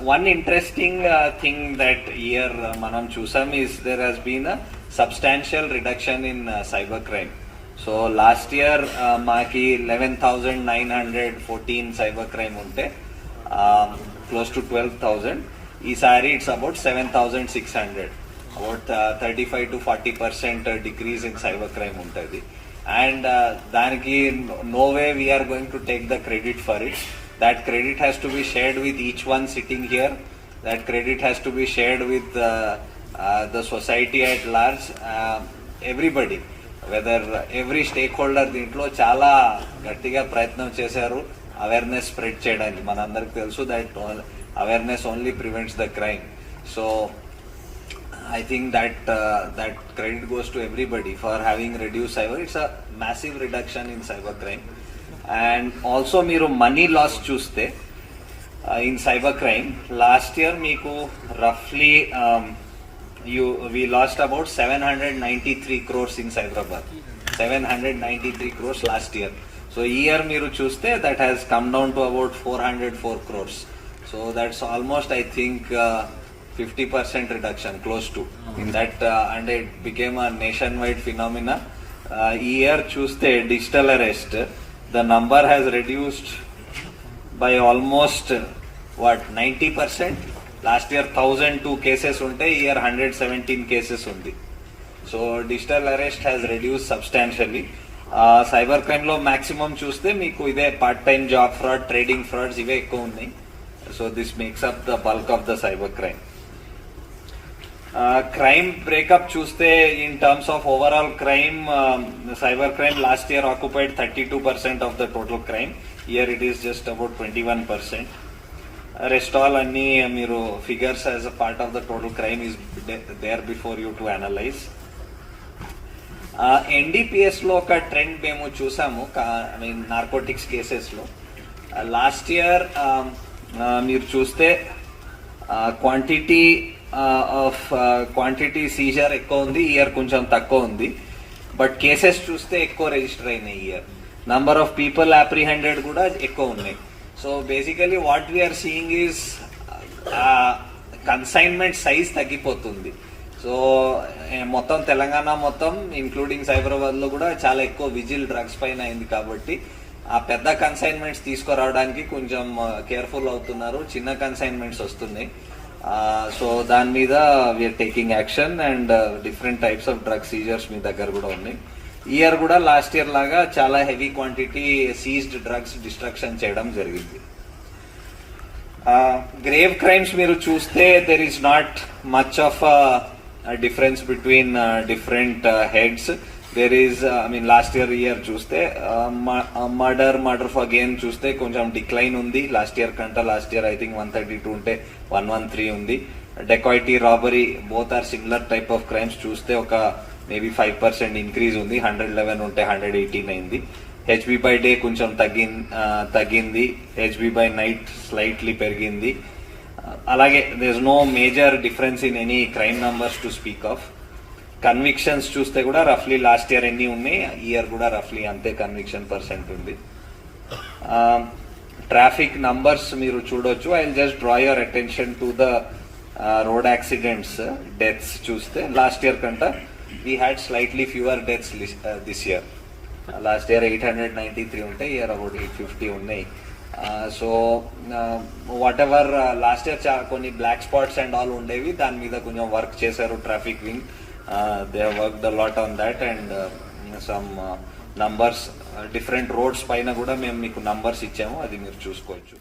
one interesting thing that year manam chusam is there has been a substantial reduction in cybercrime. So last year maki 11,914 cybercrime unte, close to 12,000. Isari it's about 7,600. About 35 to 40% decrease in cybercrime untadi. And daniki no way we are going to take the credit for it. That credit has to be shared with each one sitting here. That credit has to be shared with the society at large. Everybody, whether every stakeholder దీంట్లో చాలా గట్టిగా ప్రయత్నం చేశారు awareness spread చేయడానికి. మనందరికి తెలుసు that awareness only prevents the crime. So I think that credit goes to everybody for having reduced cyber. It's a massive reduction in cyber crime. And also మీరు money loss చూస్తే in cyber crime last year మీకు roughly we lost about 793 crores in Cyberabad. 793 crores last year. So year మీరు చూస్తే that has come down to about 404 crores. So that's almost I think 50% reduction, close to in that, and it became a nationwide phenomena. Year చూస్తే digital arrest, the number has reduced by almost 90%. Last year 1,002 cases unte, year 117 cases undi. So digital arrest has reduced substantially. Cyber crime lo maximum చూస్తే మీకు ఇదే part time job fraud, trading frauds ఇవే ఎక్కువ ఉన్నాయి. So this makes up the bulk of the cyber crime. Crime breakup చూస్తే in terms of overall crime, cyber crime last year occupied 32% of the total crime. Here it is just about 21%. Rest all అన్ని మీరు figures as a part of the total crime is there before you to analyze. NDPS లో ఒక trend మేము చూసాము, I mean narcotics కేసెస్లో. Last year మీరు చూస్తే quantity Caesar ఎక్కువ ఉంది, ఇయర్ కొంచెం తక్కువ ఉంది. బట్ కేసెస్ చూస్తే ఎక్కువ రిజిస్టర్ అయినాయి year. Number of people apprehended కూడా ఎక్కువ ఉన్నాయి. So basically what we are seeing is consignment size తగ్గిపోతుంది. సో మొత్తం తెలంగాణ మొత్తం ఇంక్లూడింగ్ సైబరాబాద్ లో కూడా చాలా ఎక్కువ విజిల్ డ్రగ్స్ పైన అయింది. కాబట్టి ఆ పెద్ద కన్సైన్మెంట్స్ తీసుకురావడానికి కొంచెం కేర్ఫుల్ అవుతున్నారు. చిన్న కన్సైన్మెంట్స్ వస్తున్నాయి. సో దాని మీద we are taking action and different types of drug seizures మీ దగ్గర కూడా ఉన్నాయి. ఇయర్ కూడా లాస్ట్ ఇయర్ లాగా చాలా heavy quantity seized drugs destruction చేయడం జరిగింది. గ్రేవ్ క్రైమ్స్ మీరు చూస్తే there is not much of difference between different heads. There is I mean last year చూస్తే మర్డర్ ఫర్ గెయిన్ చూస్తే కొంచెం డిక్లైన్ ఉంది లాస్ట్ ఇయర్ కంటే. లాస్ట్ ఇయర్ ఐ థింక్ 132 ఉంటే 113 ఉంది. Dacoity, robbery both are similar type of crimes చూస్తే ఒక maybe 5% increase ఉంది. 111 ఉంటే 118 అయింది. హెచ్బి బై డే కొంచెం తగ్గింది. హెచ్బి బై నైట్ స్లైట్లీ పెరిగింది. అలాగే there is no major difference in any crime numbers to speak of. Convictions చూస్తే కూడా రఫ్లీ లాస్ట్ ఇయర్ ఎన్ని ఉన్నాయి, ఇయర్ కూడా రఫ్లీ అంతే కన్విక్షన్ పర్సెంట్ ఉంది. ట్రాఫిక్ నంబర్స్ మీరు చూడొచ్చు. I will just draw your attention to the road accidents, deaths చూస్తే లాస్ట్ ఇయర్ కంటే we had slightly fewer deaths this year. Last year 893 ఉంటే ఇయర్ అబౌట్ 850 ఉన్నాయి. So what ever last year కొన్ని black spots and all ఉండేవి, దాని మీద కొంచెం work చేశారు traffic wing. They have worked a lot on that and some numbers different roads పైన కూడా మేము మీకు నంబర్స్ ఇచ్చాము, అది మీరు చూసుకోవచ్చు.